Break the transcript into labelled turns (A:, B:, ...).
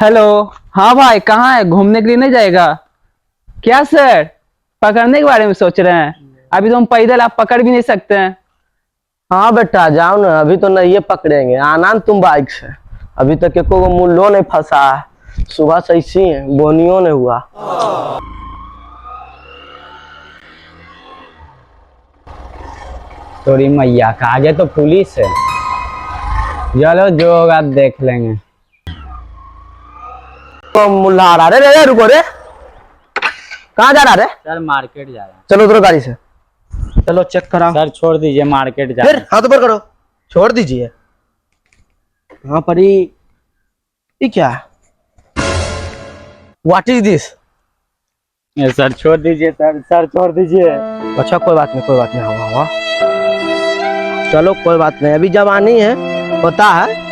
A: Hello. हाँ भाई, कहाँ है? घूमने के लिए नहीं जाएगा क्या सर? पकड़ने के बारे में सोच रहे हैं? अभी तो हम पैदल आप पकड़ भी नहीं सकते हैं।
B: हाँ बेटा जाओ ना, अभी तो नहीं ये पकड़ेंगे, आना न तुम बाइक से। अभी तक एको को मुल्लो नहीं फंसा है। सुबह से इसी है, बोनियो नहीं हुआ।
A: थोड़ी मैया का आगे तो पुलिस है। चलो जो होगा देख लेंगे।
B: तो मुल्ला रहा रे, रुको रे, कहाँ जा रहा रे?
A: सर मार्केट जा रहे हैं।
B: चलो उधर गाड़ी से, चलो चेक कराओ।
A: सर छोड़ दीजिए, मार्केट जा रहे
B: फिर
A: हैं।
B: हाथ ऊपर करो, छोड़ दीजिए। हाँ पर ये क्या? What is this?
A: सर छोड़ दीजिए, सर छोड़ दीजिए।
B: अच्छा कोई बात नहीं, कोई बात नहीं, हवा हवा। चलो कोई बात नहीं, अभी जवानी है, पता है।